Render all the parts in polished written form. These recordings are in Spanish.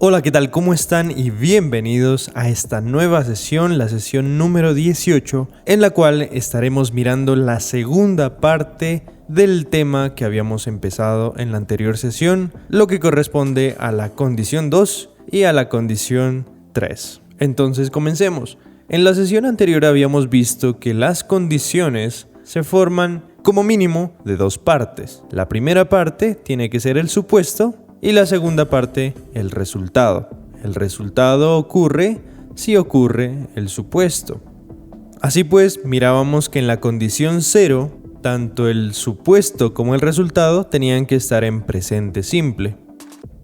Hola, ¿qué tal? ¿Cómo están? Y bienvenidos a esta nueva sesión, la sesión número 18, en la cual estaremos mirando la segunda parte del tema que habíamos empezado en la anterior sesión, lo que corresponde a la condición 2 y a la condición 3. Entonces comencemos. En la sesión anterior habíamos visto que las condiciones se forman como mínimo de dos partes. La primera parte tiene que ser el supuesto y la segunda parte el resultado. El resultado ocurre si ocurre el supuesto. Así pues, mirábamos que en la condición 0, tanto el supuesto como el resultado tenían que estar en presente simple.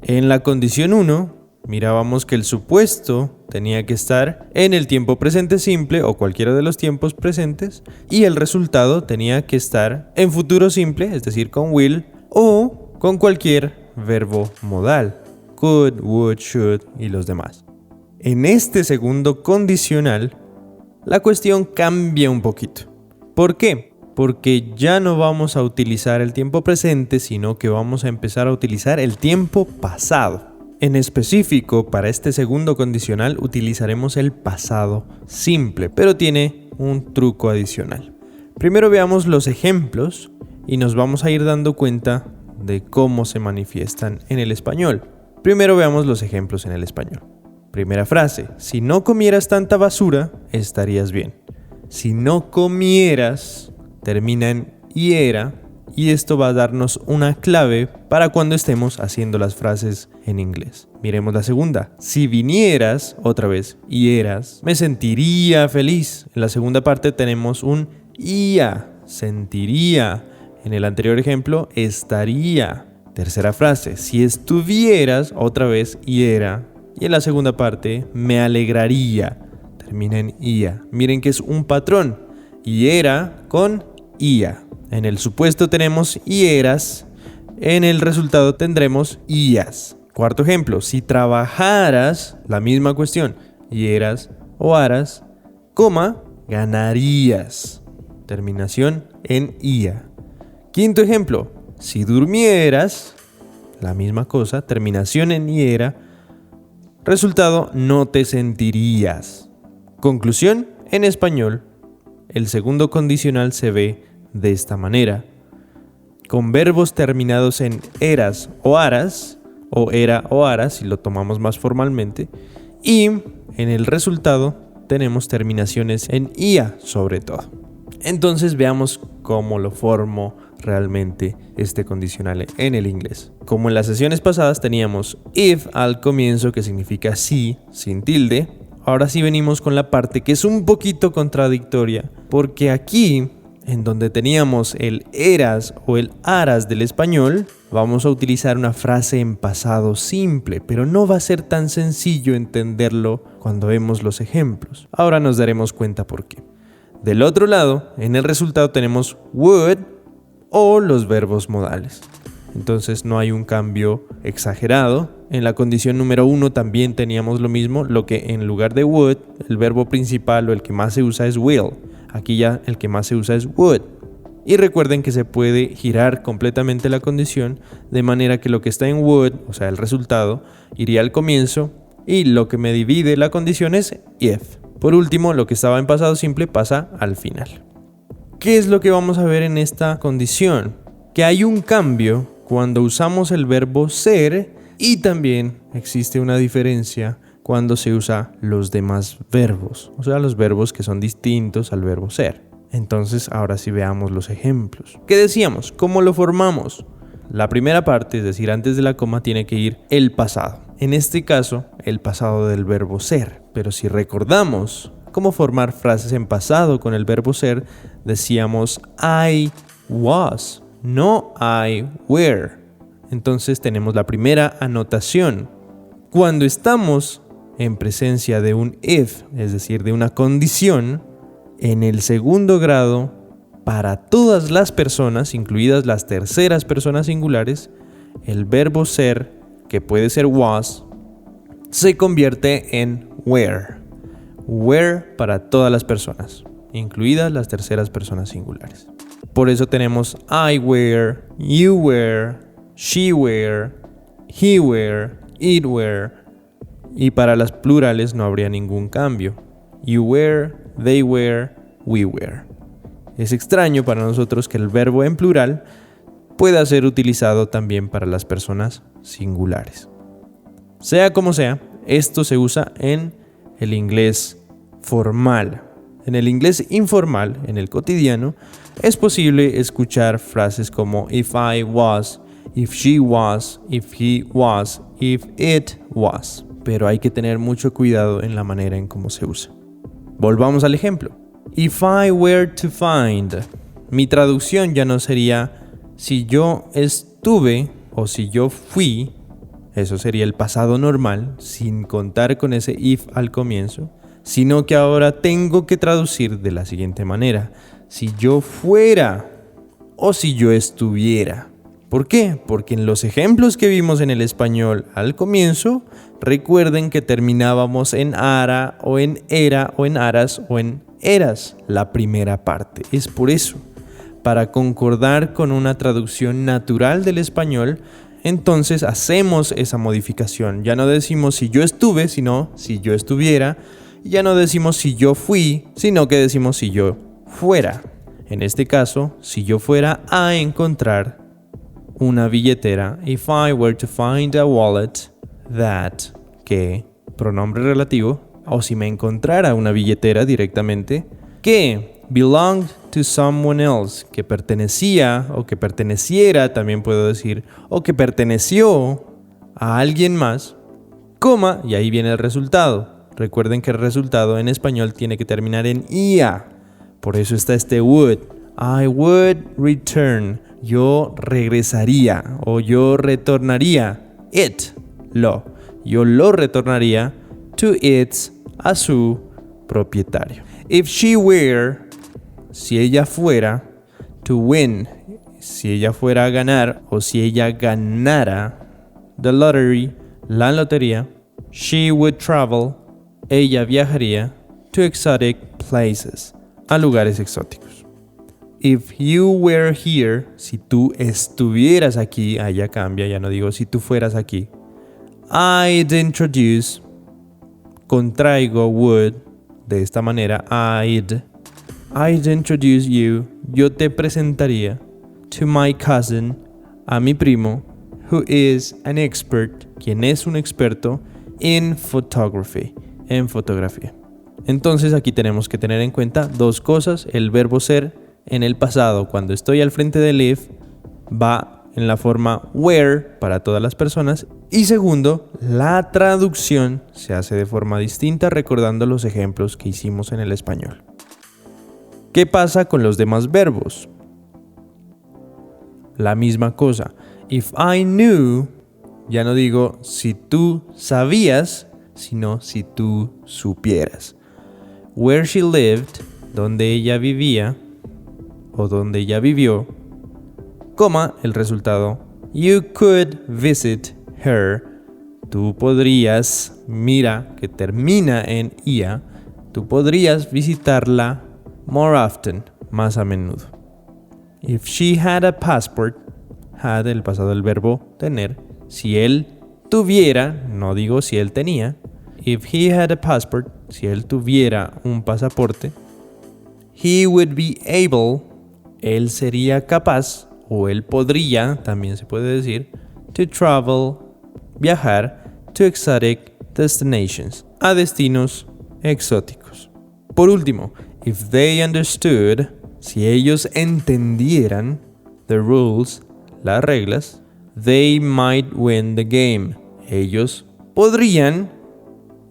En la condición 1, mirábamos que el supuesto tenía que estar en el tiempo presente simple o cualquiera de los tiempos presentes y el resultado tenía que estar en futuro simple, es decir, con will o con cualquier verbo modal, could, would, should y los demás. En este segundo condicional, la cuestión cambia un poquito. ¿Por qué? Porque ya no vamos a utilizar el tiempo presente, sino que vamos a empezar a utilizar el tiempo pasado. En específico, para este segundo condicional utilizaremos el pasado simple, pero tiene un truco adicional. Primero veamos los ejemplos y nos vamos a ir dando cuenta de cómo se manifiestan en el español. Primero veamos los ejemplos en el español. Primera frase: si no comieras tanta basura, estarías bien. Si no comieras termina en iera y esto va a darnos una clave para cuando estemos haciendo las frases en inglés. Miremos la segunda. Si vinieras, otra vez, hieras, me sentiría feliz. En la segunda parte tenemos un ia, sentiría. En el anterior ejemplo, estaría. Tercera frase, si estuvieras, otra vez, hiera. Y en la segunda parte, me alegraría. Termina en ia. Miren que es un patrón. Hiera con ia. En el supuesto tenemos hieras. En el resultado tendremos ias. Cuarto ejemplo, si trabajaras, la misma cuestión. Hieras o haras, coma, ganarías. Terminación en ia. Quinto ejemplo, si durmieras, la misma cosa, terminación en iera, resultado, no te sentirías. Conclusión, en español, el segundo condicional se ve de esta manera, con verbos terminados en eras o aras, o era o aras, si lo tomamos más formalmente, y en el resultado tenemos terminaciones en ia sobre todo. Entonces veamos cómo lo formo realmente este condicional en el inglés. Como en las sesiones pasadas teníamos if al comienzo, que significa sí, sin tilde. Ahora sí venimos con la parte que es un poquito contradictoria, porque aquí, en donde teníamos el eras o el aras del español, vamos a utilizar una frase en pasado simple, pero no va a ser tan sencillo entenderlo cuando vemos los ejemplos. Ahora nos daremos cuenta por qué. Del otro lado, en el resultado tenemos would o los verbos modales. Entonces no hay un cambio exagerado. En la condición número 1 también teníamos lo mismo, lo que en lugar de would, el verbo principal o el que más se usa es will. Aquí ya el que más se usa es would. Y recuerden que se puede girar completamente la condición, de manera que lo que está en would, o sea el resultado, iría al comienzo y lo que me divide la condición es if. Por último, lo que estaba en pasado simple pasa al final. ¿Qué es lo que vamos a ver en esta condición? Que hay un cambio cuando usamos el verbo ser y también existe una diferencia cuando se usa los demás verbos, o sea, los verbos que son distintos al verbo ser. Entonces, ahora sí veamos los ejemplos. ¿Qué decíamos? ¿Cómo lo formamos? La primera parte, es decir, antes de la coma, tiene que ir el pasado. En este caso, el pasado del verbo ser. Pero si recordamos cómo formar frases en pasado con el verbo ser, decíamos I was, no I were. Entonces tenemos la primera anotación. Cuando estamos en presencia de un if, es decir, de una condición, en el segundo grado, para todas las personas, incluidas las terceras personas singulares, el verbo ser, que puede ser was, se convierte en were. Were para todas las personas, incluidas las terceras personas singulares. Por eso tenemos I were, you were, she were, he were, it were, Y para las plurales no habría ningún cambio. You were, they were, we were. Es extraño para nosotros que el verbo en plural pueda ser utilizado también para las personas singulares. Sea como sea, esto se usa en el inglés formal. En el inglés informal, en el cotidiano, es posible escuchar frases como if I was, if she was, if he was, if it was. Pero hay que tener mucho cuidado en la manera en cómo se usa. Volvamos al ejemplo. If I were to find. Mi traducción ya no sería si yo estuve o si yo fui. Eso sería el pasado normal, sin contar con ese if al comienzo. Sino que ahora tengo que traducir de la siguiente manera. Si yo fuera o si yo estuviera. ¿Por qué? Porque en los ejemplos que vimos en el español al comienzo, recuerden que terminábamos en ara o en era o en aras o en eras la primera parte. Es por eso, para concordar con una traducción natural del español, entonces hacemos esa modificación. Ya no decimos si yo estuve, sino si yo estuviera. Ya no decimos si yo fui, sino que decimos si yo fuera. En este caso, si yo fuera a encontrar una billetera, if I were to find a wallet that, que, pronombre relativo, o si me encontrara una billetera directamente, que belonged to someone else, que pertenecía o que perteneciera, también puedo decir, o que perteneció a alguien más, coma, y ahí viene el resultado. Recuerden que el resultado en español tiene que terminar en ia. Por eso está este would. I would return. Yo regresaría o yo retornaría. Yo lo retornaría to its, a su propietario. If she were, si ella fuera, to win, si ella fuera a ganar o si ella ganara, the lottery, la lotería, she would travel, ella viajaría to exotic places, a lugares exóticos. If you were here, si tú estuvieras aquí, ya cambia, ya no digo si tú fueras aquí. I'd introduce, contraigo would, de esta manera, I'd introduce you, yo te presentaría, to my cousin, a mi primo, who is an expert, quien es un experto, in photography, en fotografía. Entonces aquí tenemos que tener en cuenta dos cosas. El verbo ser en el pasado, cuando estoy al frente del if, va en la forma were para todas las personas. Y segundo, la traducción se hace de forma distinta recordando los ejemplos que hicimos en el español. ¿Qué pasa con los demás verbos? La misma cosa. If I knew, ya no digo si tú sabías, sino si tú supieras. Where she lived, donde ella vivía o donde ella vivió, coma, el resultado. You could visit her. Tú podrías, mira, que termina en ia, tú podrías visitarla more often, más a menudo. If she had a passport, had, el pasado del verbo tener. Si él tuviera, no digo si él tenía. If he had a passport, si él tuviera un pasaporte. He would be able, él sería capaz, o él podría, también se puede decir, to travel, viajar, to exotic destinations, a destinos exóticos. Por último, if they understood, si ellos entendieran the rules, las reglas, they might win the game. Ellos podrían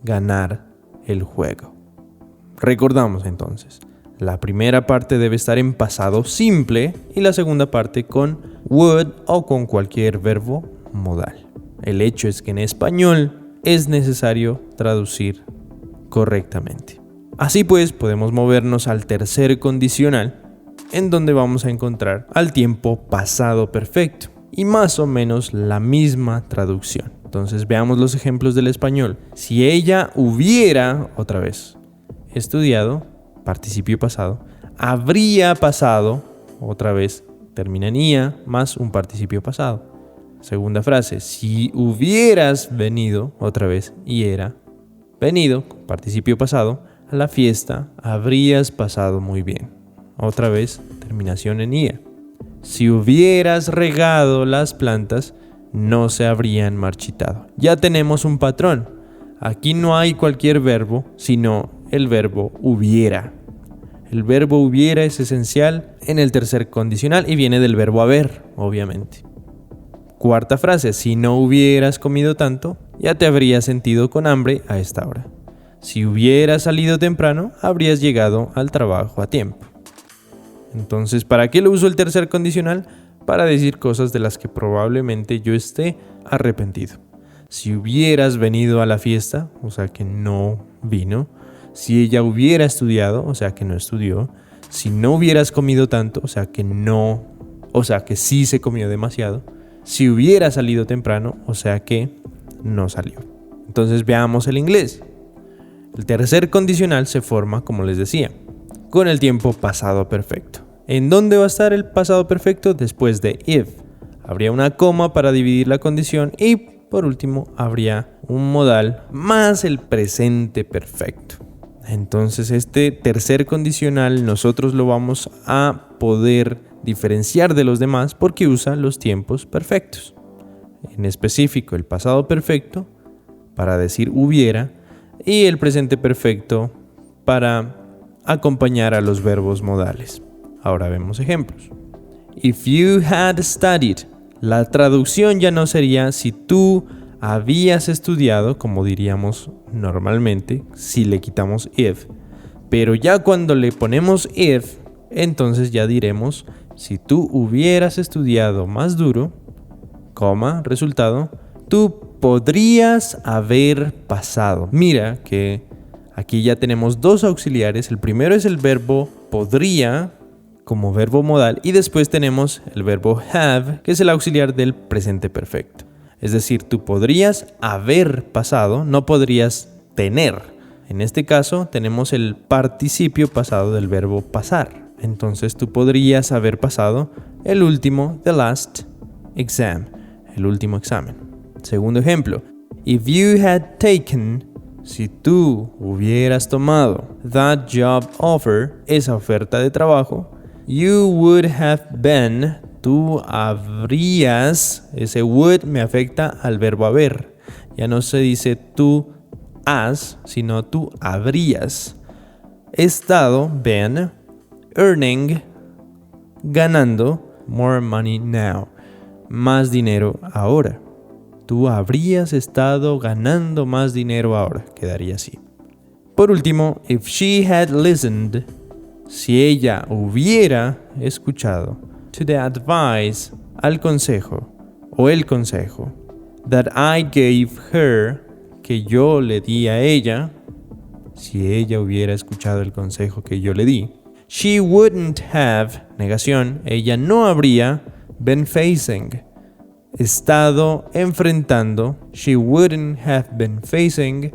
ganar el juego. Recordamos entonces, la primera parte debe estar en pasado simple y la segunda parte con would o con cualquier verbo modal. El hecho es que en español es necesario traducir correctamente. Así pues, podemos movernos al tercer condicional, en donde vamos a encontrar al tiempo pasado perfecto y más o menos la misma traducción. Entonces veamos los ejemplos del español. Si ella hubiera, otra vez, estudiado, participio pasado, habría pasado, otra vez, termina en ia, más un participio pasado. Segunda frase, si hubieras venido, otra vez, y era, venido, participio pasado, a la fiesta, habrías pasado muy bien. Otra vez, terminación en ia. Si hubieras regado las plantas, no se habrían marchitado. Ya tenemos un patrón. Aquí no hay cualquier verbo, sino el verbo hubiera. El verbo hubiera es esencial en el tercer condicional y viene del verbo haber, obviamente. Cuarta frase, si no hubieras comido tanto, ya te habrías sentido con hambre a esta hora. Si hubieras salido temprano, habrías llegado al trabajo a tiempo. Entonces, ¿para qué lo uso el tercer condicional? Para decir cosas de las que probablemente yo esté arrepentido. Si hubieras venido a la fiesta, o sea que no vino. Si ella hubiera estudiado, o sea que no estudió. Si no hubieras comido tanto, o sea que sí se comió demasiado. Si hubiera salido temprano, o sea que no salió. Entonces veamos el inglés. El tercer condicional se forma, como les decía, con el tiempo pasado perfecto. ¿En dónde va a estar el pasado perfecto? Después de if. Habría una coma para dividir la condición y, por último, habría un modal más el presente perfecto. Entonces este tercer condicional nosotros lo vamos a poder diferenciar de los demás porque usa los tiempos perfectos. En específico el pasado perfecto para decir hubiera y el presente perfecto para acompañar a los verbos modales. Ahora vemos ejemplos. If you had studied. La traducción ya no sería si tú habías estudiado, como diríamos normalmente, si le quitamos if. Pero ya cuando le ponemos if, entonces ya diremos si tú hubieras estudiado más duro, coma, resultado, tú podrías haber pasado. Mira que aquí ya tenemos dos auxiliares. El primero es el verbo podría como verbo modal y después tenemos el verbo have, que es el auxiliar del presente perfecto. Es decir, tú podrías haber pasado, no podrías tener. En este caso tenemos el participio pasado del verbo pasar. Entonces tú podrías haber pasado el último, the last exam, el último examen. Segundo ejemplo, if you had taken, si tú hubieras tomado that job offer, esa oferta de trabajo, you would have been, tú habrías, ese would me afecta al verbo haber. Ya no se dice tú has, sino tú habrías estado, been, earning, ganando, more money now, más dinero ahora. Tú habrías estado ganando más dinero ahora, quedaría así. Por último, if she had listened, si ella hubiera escuchado, to the advice, al consejo, o el consejo, that I gave her, que yo le di a ella, si ella hubiera escuchado el consejo que yo le di, she wouldn't have, negación, ella no habría, been facing, estado enfrentando, she wouldn't have been facing,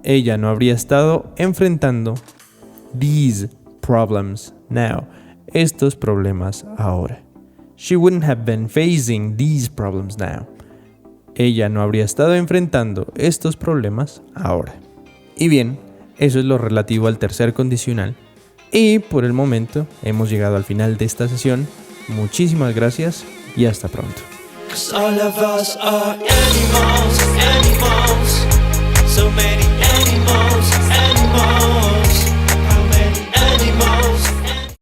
ella no habría estado enfrentando, these problems now, estos problemas ahora. She wouldn't have been facing these problems now. Ella no habría estado enfrentando estos problemas ahora. Y bien, eso es lo relativo al tercer condicional. Y por el momento hemos llegado al final de esta sesión. Muchísimas gracias y hasta pronto. So many